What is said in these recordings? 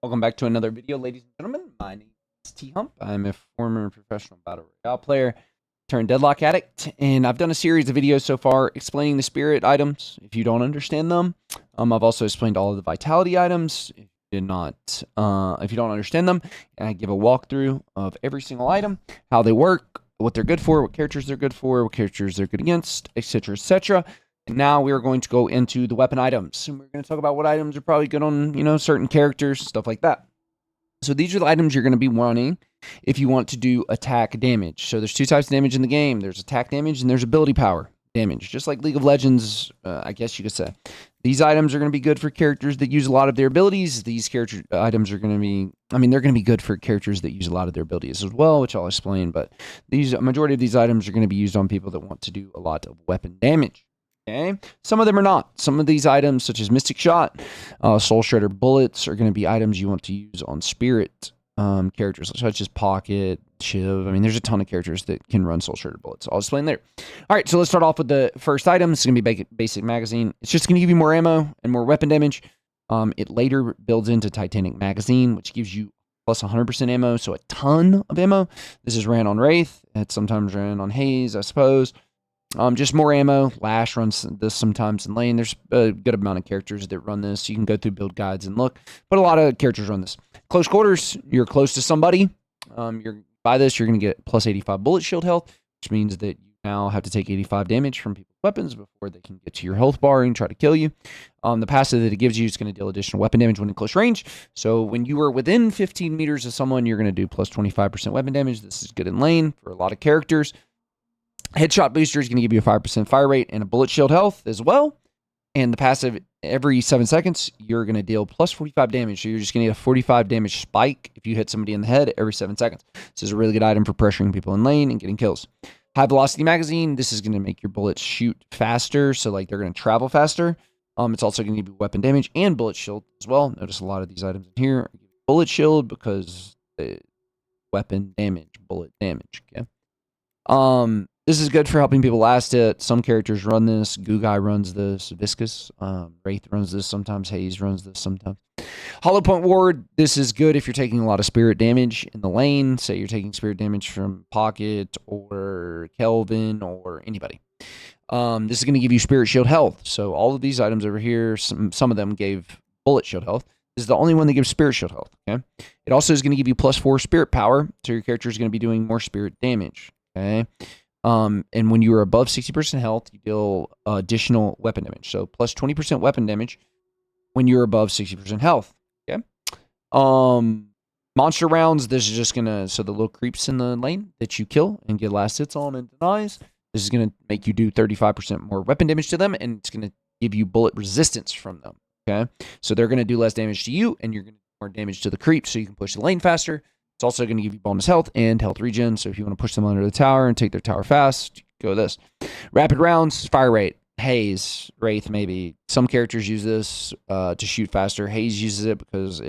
Welcome back to another video, ladies and gentlemen. My name is THump. I'm a former professional battle royale player turned Deadlock addict, and I've done a series of videos so far explaining the spirit items if you don't understand them. I've also explained all of the vitality items if you don't understand them, and I give a walkthrough of every single item, how they work, what they're good for, what characters they're good for, what characters they're good against, etc., etc. And now we are going to go into the weapon items. And we're going to talk about what items are probably good on, certain characters, stuff like that. So these are the items you're going to be wanting if you want to do attack damage. So there's two types of damage in the game. There's attack damage and there's ability power damage. Just like League of Legends, I guess you could say. These items are going to be good for characters that use a lot of their abilities. These character items are going to be, they're going to be good for characters that use a lot of their abilities as well, which I'll explain. But majority of these items are going to be used on people that want to do a lot of weapon damage. Okay, some of them are not. Some of these items, such as Mystic Shot, Soul Shredder bullets, are going to be items you want to use on spirit characters, such as Pocket, Shiv. There's a ton of characters that can run Soul Shredder bullets. I'll explain later. All right, so let's start off with the first item. It's going to be basic magazine. It's just going to give you more ammo and more weapon damage. It later builds into Titanic magazine, which gives you plus 100% ammo, so a ton of ammo. This is ran on Wraith. It's sometimes ran on Haze, I suppose. Just more ammo. Lash runs this sometimes in lane. There's a good amount of characters that run this. You can go through build guides and look, but a lot of characters run this. Close quarters, you're close to somebody. By this, you're going to get plus 85 bullet shield health, which means that you now have to take 85 damage from people's weapons before they can get to your health bar and try to kill you. The passive that it gives you is going to deal additional weapon damage when in close range. So when you are within 15 meters of someone, you're going to do plus 25% weapon damage. This is good in lane for a lot of characters. Headshot booster is going to give you a 5% fire rate and a bullet shield health as well. And the passive, every 7 seconds, you're going to deal plus 45 damage. So you're just going to get a 45 damage spike if you hit somebody in the head every 7 seconds. This is a really good item for pressuring people in lane and getting kills. High velocity magazine, this is going to make your bullets shoot faster. So like they're going to travel faster. It's also going to give you weapon damage and bullet shield as well. Notice a lot of these items in here. Bullet shield because the weapon damage, bullet damage. Okay. This is good for helping people last hit. Some characters run this. Goo Guy runs this. Viscous. Wraith runs this sometimes. Haze runs this sometimes. Hollow Point Ward. This is good if you're taking a lot of spirit damage in the lane. Say you're taking spirit damage from Pocket or Kelvin or anybody. This is going to give you spirit shield health. So all of these items over here, some of them gave bullet shield health. This is the only one that gives spirit shield health. Okay. It also is going to give you plus 4 spirit power. So your character is going to be doing more spirit damage. Okay. And when you are above 60% health, you deal additional weapon damage. So plus 20% weapon damage when you're above 60% health. Okay. Monster rounds, this is just gonna, so the little creeps in the lane that you kill and get last hits on and denies, this is gonna make you do 35% more weapon damage to them, and it's gonna give you bullet resistance from them. Okay. So they're gonna do less damage to you, and you're gonna do more damage to the creeps, so you can push the lane faster. It's also going to give you bonus health and health regen. So if you want to push them under the tower and take their tower fast, go with this. Rapid rounds, fire rate. Haze, Wraith, maybe. Some characters use this to shoot faster. Haze uses it because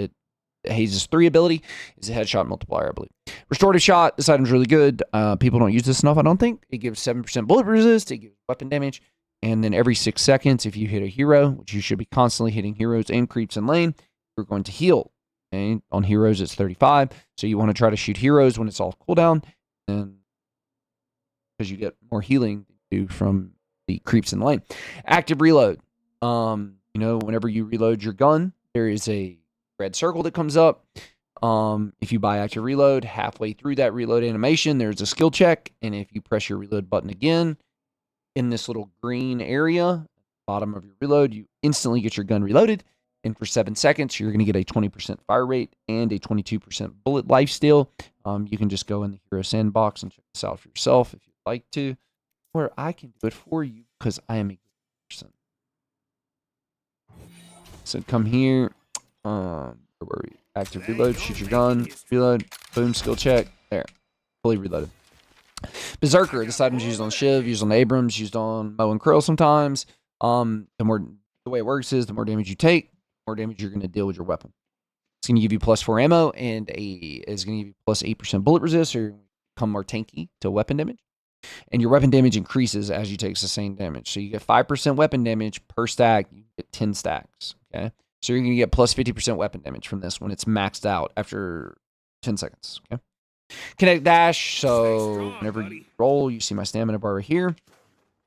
Haze's 3 ability is a headshot multiplier, I believe. Restorative shot. This item's really good. People don't use this enough, I don't think. It gives 7% bullet resist. It gives weapon damage. And then every 6 seconds, if you hit a hero, which you should be constantly hitting heroes and creeps in lane, you're going to heal. Okay. On heroes, it's 35. So you want to try to shoot heroes when it's off cooldown, and because you get more healing from the creeps in the lane. Active reload. Whenever you reload your gun, there is a red circle that comes up. If you buy active reload, halfway through that reload animation, there's a skill check, and if you press your reload button again in this little green area, bottom of your reload, you instantly get your gun reloaded. And for 7 seconds, you're going to get a 20% fire rate and a 22% bullet lifesteal. You can just go in the hero sandbox and check this out for yourself if you'd like to. Or I can do it for you because I am a good person. So come here. Where were we? Active reload, shoot your gun, reload, boom, skill check. There. Fully reloaded. Berserker. This item's used on Shiv, used on Abrams, used on Mo and Krill sometimes. The way it works is the more damage you take, more damage you're going to deal with your weapon. It's going to give you plus 4 ammo, and is going to give you plus 8% bullet resist, or become more tanky to weapon damage. And your weapon damage increases as you take sustained damage. So you get 5% weapon damage per stack, you get 10 stacks. Okay. So you're going to get plus 50% weapon damage from this when it's maxed out after 10 seconds. Okay. Kinetic dash. So whenever you roll, you see my stamina bar right here.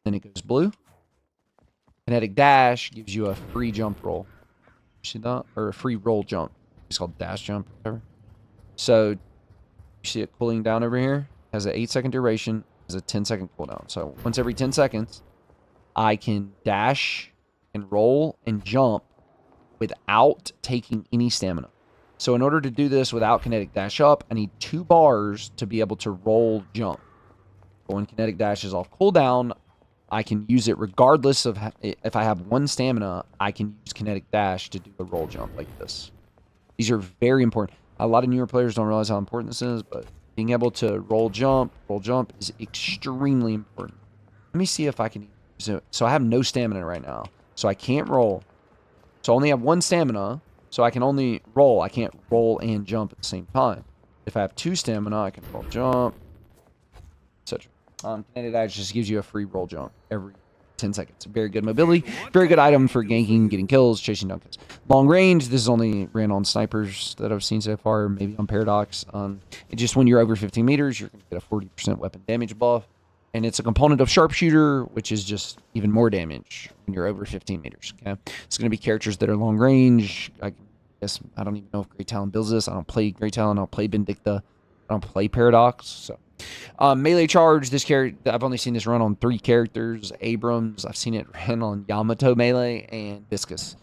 Then it goes blue. Kinetic dash gives you a free jump roll. You see that? Or a free roll jump. It's called dash jump or whatever. So you see it cooling down over here. Has an 8-second duration. Has a 10-second cooldown. So once every 10 seconds, I can dash and roll and jump without taking any stamina. So in order to do this without kinetic dash up, I need 2 bars to be able to roll jump. But when kinetic dash is off cooldown, I can use it regardless of if I have 1 stamina, I can use kinetic dash to do a roll jump like this. These are very important. A lot of newer players don't realize how important this is, but being able to roll jump is extremely important. Let me see if I can use it. So I have no stamina right now, so I can't roll. So I only have 1 stamina, so I can only roll. I can't roll and jump at the same time. If I have 2 stamina, I can roll jump, etc. Kinetic dash just gives you a free roll jump every 10 seconds. Very good mobility. Very good item for ganking, getting kills, chasing down kills. Long range, this is only ran on snipers that I've seen so far, maybe on Paradox. Just when you're over 15 meters, you're going to get a 40% weapon damage buff. And it's a component of Sharpshooter, which is just even more damage when you're over 15 meters. Okay, it's going to be characters that are long range. I guess I don't even know if Great Talon builds this. I don't play Great Talon. I don't play Vindicta. I don't play Paradox. So melee charge. This character, I've only seen this run on 3 characters. Abrams. I've seen it run on Yamato melee and Viscus.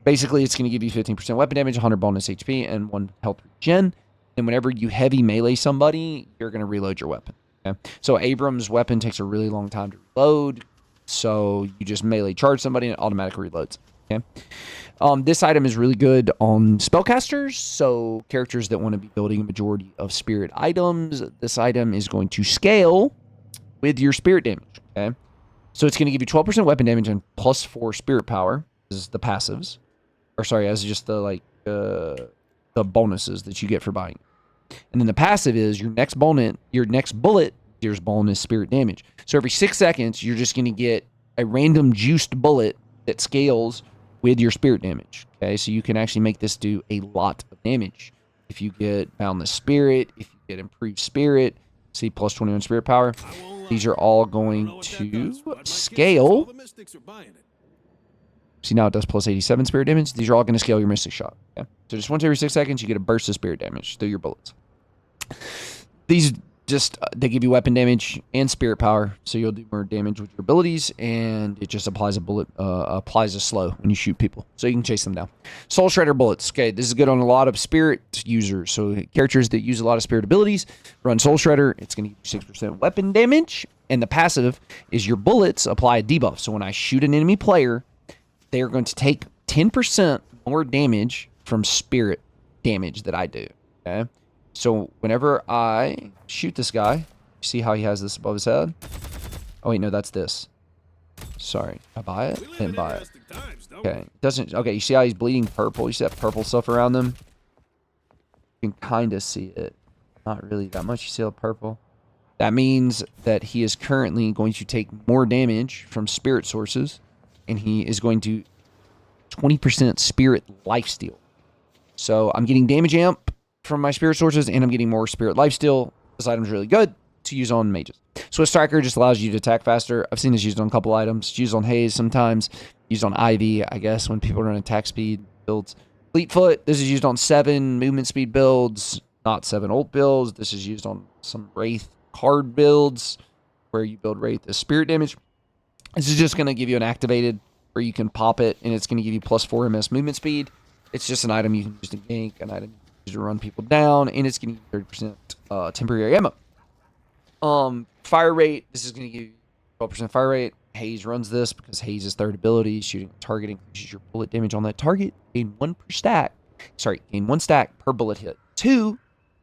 Basically, it's going to give you 15% weapon damage, 100 bonus HP, and 1 health regen. And whenever you heavy melee somebody, you're going to reload your weapon. Okay. So Abrams' weapon takes a really long time to reload, so you just melee charge somebody and it automatically reloads. Okay. This item is really good on spellcasters, so characters that want to be building a majority of spirit items. This item is going to scale with your spirit damage. Okay. So it's going to give you 12% weapon damage and plus 4 spirit power. This is the passives, or sorry, as just the bonuses that you get for buying. And then the passive is your next bullet deals bonus spirit damage. So every 6 seconds, you're just going to get a random juiced bullet that scales with your spirit damage. Okay, so you can actually make this do a lot of damage. If you get Boundless Spirit, if you get Improved Spirit, see plus 21 spirit power, these are all going to scale. See, now it does plus 87 spirit damage. These are all going to scale your Mystic Shot. Okay? So just once every 6 seconds, you get a burst of spirit damage through your bullets. These just, they give you weapon damage and spirit power, so you'll do more damage with your abilities, and it just applies a slow when you shoot people, so you can chase them down. Soul Shredder bullets. Okay, this is good on a lot of spirit users, so characters that use a lot of spirit abilities, run Soul Shredder. It's going to give you 6% weapon damage, and the passive is your bullets apply a debuff, so when I shoot an enemy player, they are going to take 10% more damage from spirit damage that I do. Okay, so whenever I shoot this guy, see how he has this above his head? Oh wait, no, that's this. Sorry, I buy it? Didn't buy it. Okay, doesn't. Okay, you see how he's bleeding purple? You see that purple stuff around them? You can kind of see it. Not really that much. You see the purple? That means that he is currently going to take more damage from spirit sources, and he is going to 20% spirit lifesteal. So I'm getting damage amp from my spirit sources, and I'm getting more spirit lifesteal. This item's really good to use on mages. Swift Striker just allows you to attack faster. I've seen this used on a couple items. It's used on Haze sometimes. Used on Ivy, I guess, when people run attack speed builds. Fleetfoot, this is used on 7 movement speed builds, not 7 ult builds. This is used on some Wraith card builds where you build Wraith as spirit damage. This is just going to give you an activated where you can pop it, and it's going to give you plus 4 MS movement speed. It's just an item you can use to gank, an item you can use to run people down, and it's going to give you 30% temporary ammo. Fire rate, this is going to give you 12% fire rate. Haze runs this because Haze's third ability, shooting a target, increases your bullet damage on that target. Gain 1 per stack. Sorry, gain 1 stack per bullet hit. 2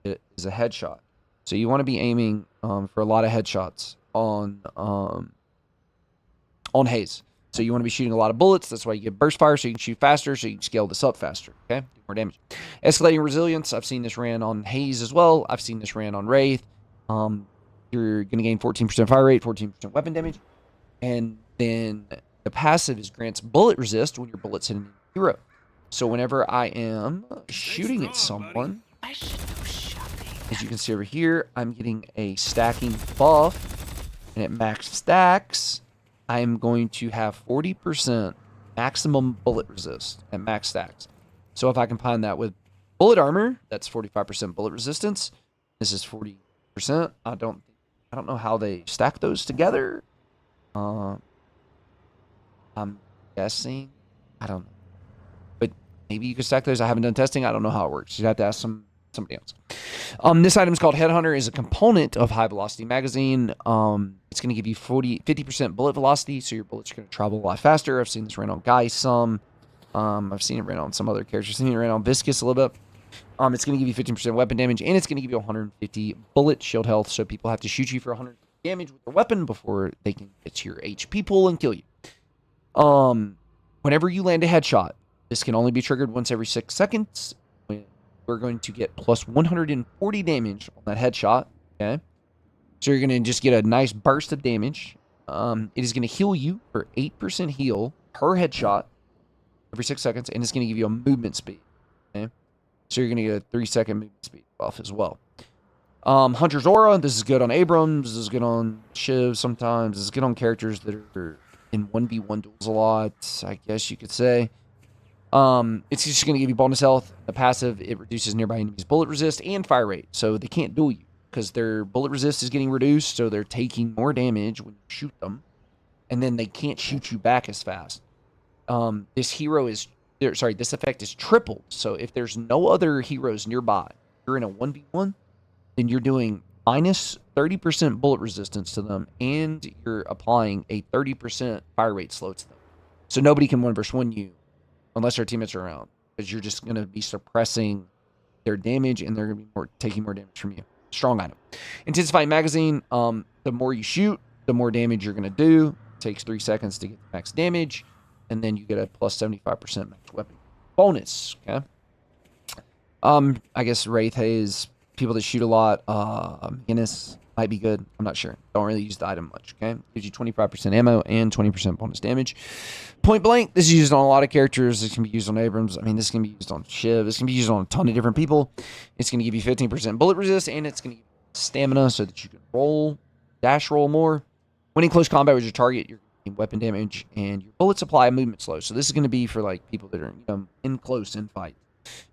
is a headshot. So you want to be aiming for a lot of headshots on Haze. So you want to be shooting a lot of bullets. That's why you get burst fire, so you can shoot faster, so you can scale this up faster. Okay, do more damage. Escalating resilience. I've seen this ran on Haze as well. I've seen this ran on Wraith. You're going to gain 14% fire rate, 14% weapon damage. And then the passive is grants bullet resist when your bullets hit a hero. So whenever I am shooting at someone, as you can see over here, I'm getting a stacking buff, and at max stacks, I am going to have 40% maximum bullet resist at max stacks. So if I combine that with bullet armor, that's 45% bullet resistance. This is 40%. I don't know how they stack those together. I'm guessing. I don't know. But maybe you could stack those. I haven't done testing. I don't know how it works. You'd have to ask somebody else. This item is called Headhunter. Is a component of High Velocity Magazine. It's going to give you 50% bullet velocity, so your bullets are going to travel a lot faster. I've seen this ran on Guy some. I've seen it ran on some other characters. I've seen it ran on Viscus a little bit. It's going to give you 15% weapon damage, and it's going to give you 150 bullet shield health, so people have to shoot you for 100 damage with their weapon before they can get to your HP pool and kill you. Whenever you land a headshot, this can only be triggered once every 6 seconds. We're going to get plus 140 damage on that headshot, okay? So you're going to just get a nice burst of damage. It is going to heal you for 8% heal per headshot every 6 seconds, and it's going to give you a movement speed, okay? So you're going to get a 3-second movement speed buff as well. Hunter's Aura, this is good on Abrams, this is good on Shiv sometimes, this is good on characters that are in 1v1 duels a lot, I guess you could say. It's just going to give you bonus health. The passive, it reduces nearby enemies' bullet resist and fire rate, so they can't duel you because their bullet resist is getting reduced, so they're taking more damage when you shoot them, and then they can't shoot you back as fast. This effect is tripled, so if there's no other heroes nearby, you're in a 1v1, then you're doing minus 30% bullet resistance to them, and you're applying a 30% fire rate slow to them. So nobody can 1v1 you unless their teammates are around, because you're just going to be suppressing their damage, and they're going to be taking more damage from you. Strong item. Intensifying Magazine, the more you shoot, the more damage you're going to do. It takes 3 seconds to get the max damage, and then you get a plus 75% max weapon bonus, okay? I guess Wraith Haze, people that shoot a lot, Guinness might be good. I'm not sure. Don't really use the item much, okay? Gives you 25% ammo and 20% bonus damage. Point Blank, this is used on a lot of characters. This can be used on Abrams. I mean, this can be used on Shiv. This can be used on a ton of different people. It's going to give you 15% bullet resist, and it's going to give you stamina so that you can dash roll more. When in close combat with your target, you're getting weapon damage, and your bullet supply movement slow. So this is going to be for like people that are in close in fight.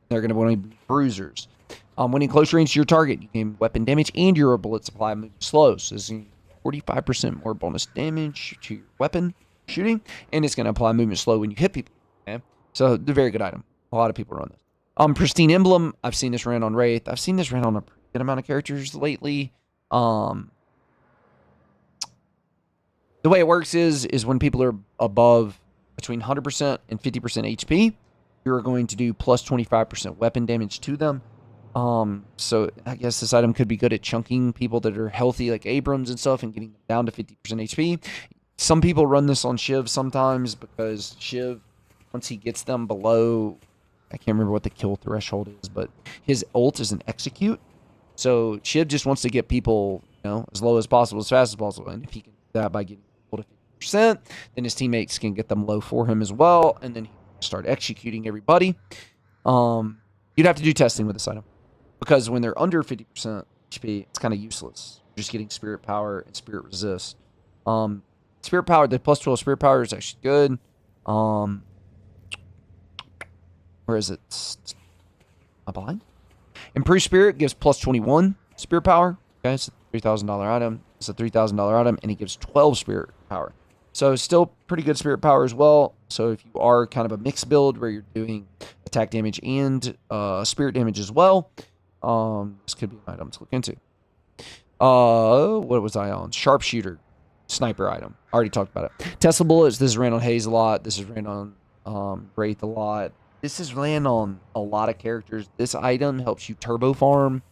They're going to want to be bruisers. When in close range to your target, you gain weapon damage and your bullet supply moves slow. So this is 45% more bonus damage to your weapon shooting, and it's going to apply movement slow when you hit people. Okay, so it's a very good item. A lot of people run this. Pristine Emblem, I've seen this ran on Wraith. I've seen this ran on a pretty good amount of characters lately. The way it works is when people are above between 100% and 50% HP, you're going to do plus 25% weapon damage to them. So I guess this item could be good at chunking people that are healthy, like Abrams and stuff, and getting them down to 50% HP. Some people run this on Shiv sometimes because Shiv, once he gets them below, I can't remember what the kill threshold is, but his ult is an execute. So Shiv just wants to get people, as low as possible, as fast as possible. And if he can do that by getting people to 50%, then his teammates can get them low for him as well, and then he can start executing everybody. You'd have to do testing with this item, because when they're under 50% HP, it's kind of useless. You're just getting Spirit Power and Spirit Resist. Spirit Power, the plus 12 Spirit Power is actually good. Where is it? I'm behind. Improved Spirit gives plus 21 Spirit Power. Okay, it's a $3,000 item. It's a $3,000 item, and it gives 12 Spirit Power. So still pretty good Spirit Power as well. So if you are kind of a mixed build where you're doing attack damage and spirit damage as well, this could be an item to look into. What was I on? Sharpshooter. Sniper item. I already talked about it. Tesla bullets. This is ran on Haze a lot. This is ran on Wraith a lot. This is ran on a lot of characters. This item helps you turbo farm.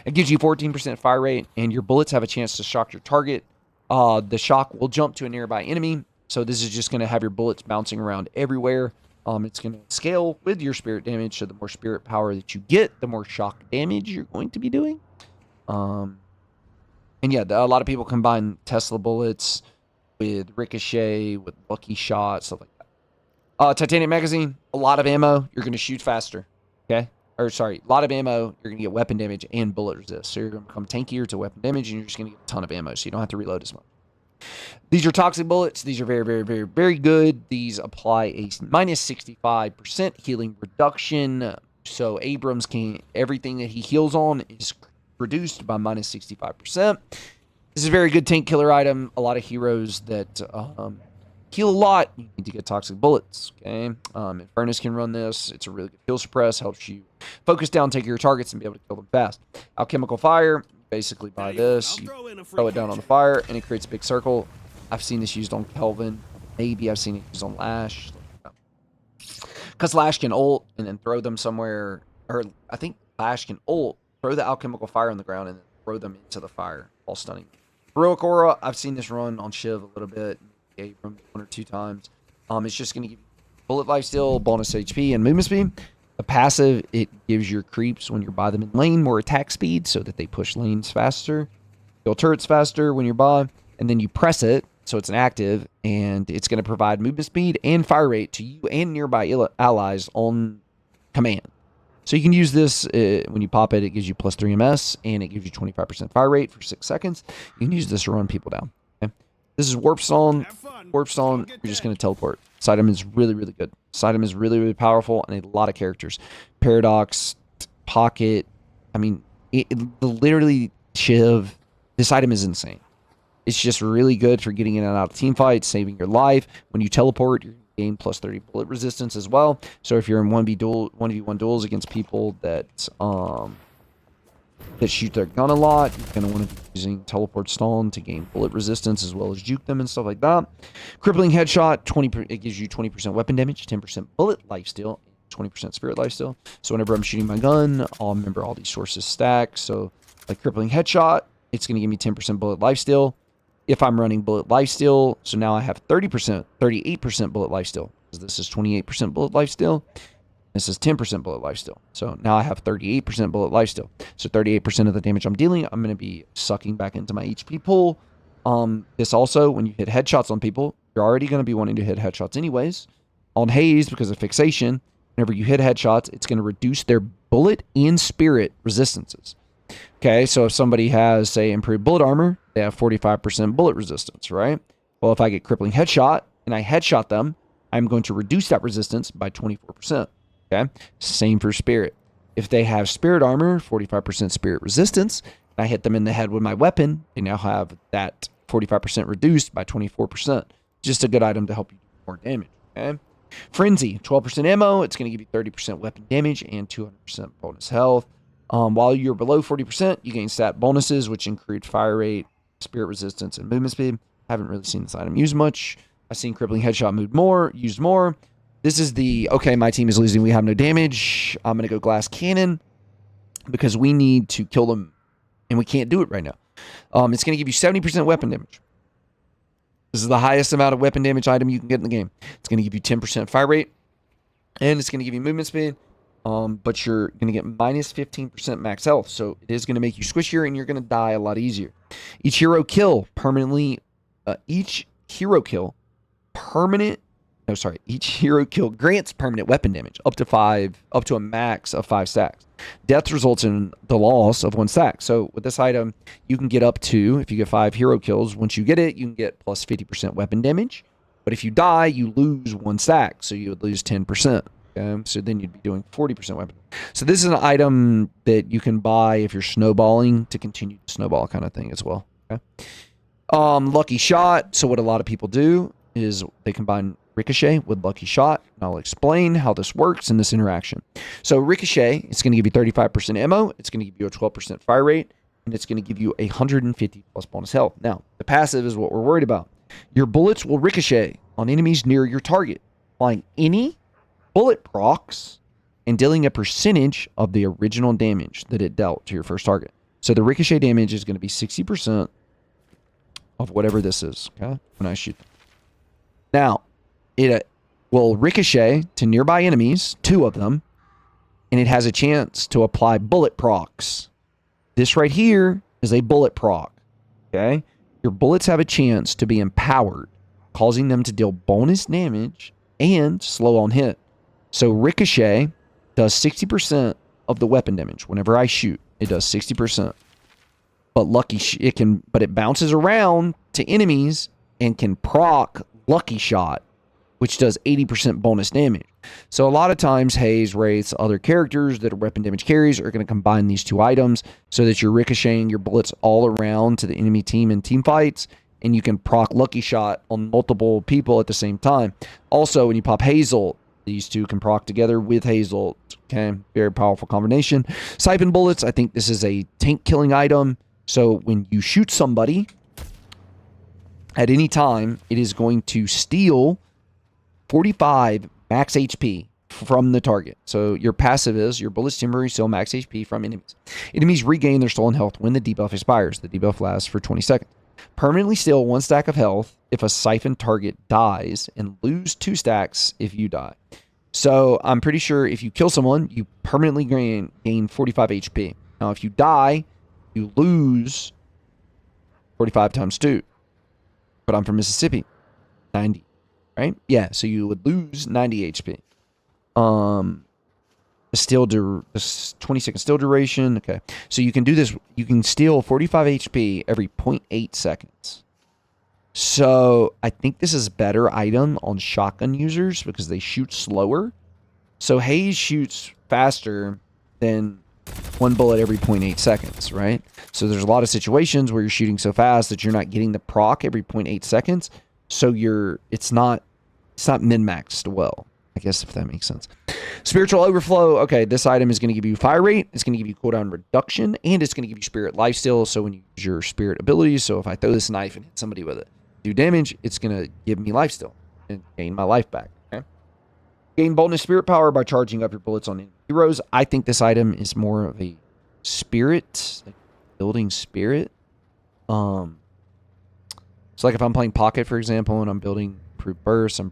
It gives you 14% fire rate, and your bullets have a chance to shock your target. The shock will jump to a nearby enemy. So this is just going to have your bullets bouncing around everywhere. It's going to scale with your spirit damage. So the more spirit power that you get, the more shock damage you're going to be doing. And yeah, a lot of people combine Tesla bullets with ricochet, with lucky shot, stuff like Titanium magazine, a lot of ammo, you're going to shoot faster. Okay? Or sorry, a lot of ammo, you're going to get weapon damage and bullet resist. So you're going to become tankier to weapon damage, and you're just going to get a ton of ammo, so you don't have to reload as much. These are toxic bullets. These are very, very, very, very good. These apply a minus 65% healing reduction. So Abrams can, everything that he heals on is reduced by minus 65%. This is a very good tank killer item. A lot of heroes that heal a lot, you need to get toxic bullets. Okay, Infernus can run this. It's a really good kill suppress. Helps you focus down, take your targets, and be able to kill them fast. Alchemical fire. Basically buy this, you throw it down on the fire, and it creates a big circle. I've seen this used on Kelvin. Maybe I've seen it used on Lash. Because Lash can ult and then throw them somewhere. Or I think Lash can ult, throw the alchemical fire on the ground, and then throw them into the fire while stunning. Heroic Aura, I've seen this run on Shiv a little bit. From 1 or 2 times. It's just going to give you bullet lifesteal, bonus HP, and movement speed. The passive, it gives your creeps when you're by them in lane more attack speed so that they push lanes faster, kill turrets faster when you're by, and then you press it, so it's an active, and it's going to provide movement speed and fire rate to you and nearby allies on command. So you can use this when you pop it, it gives you plus 3 MS, and it gives you 25% fire rate for 6 seconds. You can use this to run people down. Okay? This is Warp Stone. Warp Stone, you're just going to teleport. This item is really, really good. This item is really, really powerful, and a lot of characters. Paradox, Pocket. I mean, literally, Shiv. This item is insane. It's just really good for getting in and out of team fights, saving your life. When you teleport, you're going to gain plus 30 bullet resistance as well. So if you're in 1v1 duels against people that shoot their gun a lot, you're going to want to be using Teleport Stone to gain bullet resistance as well as juke them and stuff like that. Crippling Headshot, it gives you 20% weapon damage, 10% bullet lifesteal, 20% spirit lifesteal. So whenever I'm shooting my gun, I'll remember all these sources stack. So like Crippling Headshot, it's going to give me 10% bullet lifesteal. If I'm running bullet lifesteal, so now I have 38% bullet lifesteal, because this is 28% bullet lifesteal. This is 10% bullet lifesteal. So now I have 38% bullet lifesteal. So 38% of the damage I'm dealing, I'm going to be sucking back into my HP pool. This also, when you hit headshots on people, you're already going to be wanting to hit headshots anyways. On Haze, because of fixation, whenever you hit headshots, it's going to reduce their bullet and spirit resistances. Okay, so if somebody has, say, improved bullet armor, they have 45% bullet resistance, right? Well, if I get crippling headshot and I headshot them, I'm going to reduce that resistance by 24%. Okay, same for spirit. If they have spirit armor, 45% spirit resistance, and I hit them in the head with my weapon, they now have that 45% reduced by 24%. Just a good item to help you do more damage. Okay, Frenzy, 12% ammo. It's going to give you 30% weapon damage and 200% bonus health. While you're below 40%, you gain stat bonuses, which include fire rate, spirit resistance, and movement speed. Haven't really seen this item used much. I've seen crippling headshot used more. This is the, okay, my team is losing. We have no damage. I'm going to go glass cannon because we need to kill them, and we can't do it right now. It's going to give you 70% weapon damage. This is the highest amount of weapon damage item you can get in the game. It's going to give you 10% fire rate, and it's going to give you movement speed, but you're going to get minus 15% max health, so it is going to make you squishier, and you're going to die a lot easier. Each hero kill grants permanent weapon damage up to a max of 5 stacks. Death results in the loss of 1 stack. So with this item, you can get up to, if you get 5 hero kills, once you get it, you can get plus 50% weapon damage. But if you die, you lose 1 stack, so you would lose 10%. Okay? So then you'd be doing 40% weapon. So this is an item that you can buy if you're snowballing to continue to snowball kind of thing as well. Okay? Lucky Shot. So what a lot of people do is they combine Ricochet with Lucky Shot, and I'll explain how this works in this interaction. So Ricochet, it's going to give you 35% ammo, it's going to give you a 12% fire rate, and it's going to give you 150 plus bonus health. Now, the passive is what we're worried about. Your bullets will ricochet on enemies near your target, applying any bullet procs and dealing a percentage of the original damage that it dealt to your first target. So the ricochet damage is going to be 60% of whatever this is, okay, when I shoot them. Now, it will ricochet to nearby enemies, 2 of them, and it has a chance to apply bullet procs. This right here is a bullet proc, okay? Your bullets have a chance to be empowered, causing them to deal bonus damage and slow on hit. So Ricochet does 60% of the weapon damage. Whenever I shoot, it does 60%. But it bounces around to enemies and can proc Lucky Shot, which does 80% bonus damage. So a lot of times, Haze, Wraiths, other characters that are weapon damage carries are going to combine these two items so that you're ricocheting your bullets all around to the enemy team in team fights, and you can proc Lucky Shot on multiple people at the same time. Also, when you pop Hazel, these two can proc together with Hazel. Okay, very powerful combination. Siphon Bullets, I think this is a tank killing item. So when you shoot somebody at any time, it is going to steal 45 max HP from the target. So your passive is your bullets temporarily steal max HP from enemies. Enemies regain their stolen health when the debuff expires. The debuff lasts for 20 seconds. Permanently steal 1 stack of health if a siphon target dies, and lose 2 stacks if you die. So I'm pretty sure if you kill someone, you permanently gain 45 HP. Now if you die, you lose 45 times 2. But I'm from Mississippi. 90. Right? Yeah, so you would lose 90 HP. The 20-second steal duration. Okay. So you can do this. You can steal 45 HP every 0.8 seconds. So I think this is a better item on shotgun users because they shoot slower. So Haze shoots faster than 1 bullet every 0.8 seconds, right? So there's a lot of situations where you're shooting so fast that you're not getting the proc every 0.8 seconds. So it's not min-maxed well, I guess, if that makes sense. Spiritual Overflow. Okay, this item is going to give you fire rate. It's going to give you cooldown reduction, and it's going to give you spirit lifesteal. So when you use your spirit abilities, so if I throw this knife and hit somebody with it, do damage, it's going to give me lifesteal and gain my life back. Okay. Gain boldness spirit power by charging up your bullets on enemy heroes. I think this item is more of a spirit, like building spirit. So like if I'm playing Pocket, for example, and I'm building Proof Burst, I'm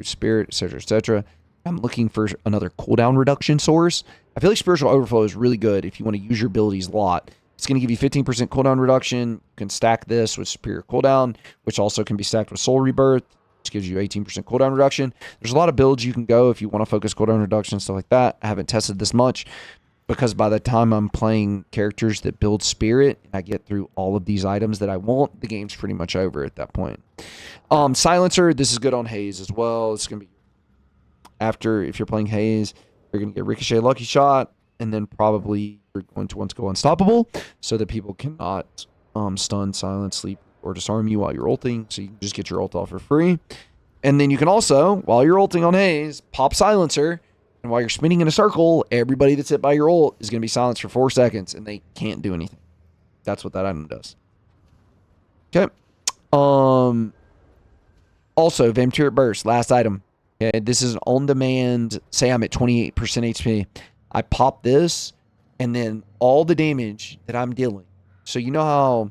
Spirit, etc., etc., I'm looking for another cooldown reduction source. I feel like Spiritual Overflow is really good if you want to use your abilities a lot. It's going to give you 15% cooldown reduction. You can stack this with Superior Cooldown, which also can be stacked with Soul Rebirth, which gives you 18% cooldown reduction. There's a lot of builds you can go if you want to focus cooldown reduction and stuff like that. I haven't tested this much because by the time I'm playing characters that build Spirit and I get through all of these items that I want, the game's pretty much over at that point. Silencer, this is good on Haze as well. It's going to be after, if you're playing Haze, you're going to get Ricochet, Lucky Shot, and then probably you're going to want to go Unstoppable so that people cannot stun, silence, sleep, or disarm you while you're ulting. So you can just get your ult off for free. And then you can also, while you're ulting on Haze, pop Silencer. And while you're spinning in a circle, everybody that's hit by your ult is going to be silenced for 4 seconds, and they can't do anything. That's what that item does. Okay. Also, Vampiric Burst, last item. Okay, this is on-demand. Say I'm at 28% HP. I pop this, and then all the damage that I'm dealing. So you know how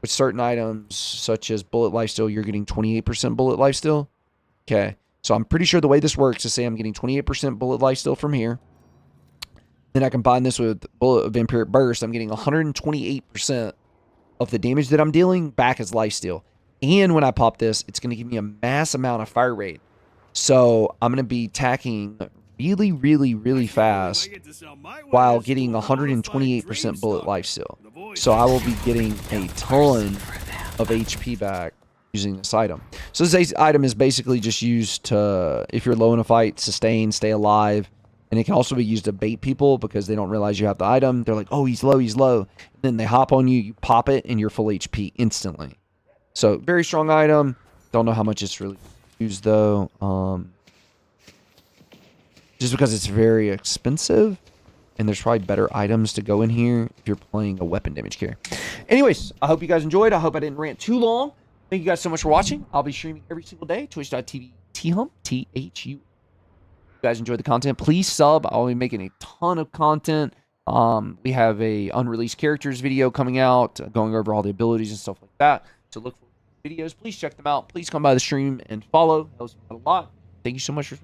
with certain items, such as Bullet Lifesteal, you're getting 28% Bullet Lifesteal? Okay. So I'm pretty sure the way this works is say I'm getting 28% Bullet Lifesteal from here. Then I combine this with Vampiric Burst. I'm getting 128% of the damage that I'm dealing back as lifesteal. And when I pop this, it's going to give me a mass amount of fire rate. So I'm going to be tacking really, really, really fast while getting 128% bullet lifesteal. So I will be getting a ton of HP back using this item. So this item is basically just used to, if you're low in a fight, sustain, stay alive. And it can also be used to bait people because they don't realize you have the item. They're like, oh, he's low, he's low. And then they hop on you, you pop it, and you're full HP instantly. So very strong item. Don't know how much it's really used though. Just because it's very expensive. And there's probably better items to go in here if you're playing a weapon damage carry. Anyways, I hope you guys enjoyed. I hope I didn't rant too long. Thank you guys so much for watching. I'll be streaming every single day. Twitch.tv THump, THU. If you guys enjoyed the content, please sub. I'll be making a ton of content. We have a unreleased characters video coming out, going over all the abilities and stuff like that. So look for videos. Please check them out. Please come by the stream and follow. That was a lot. Thank you so much for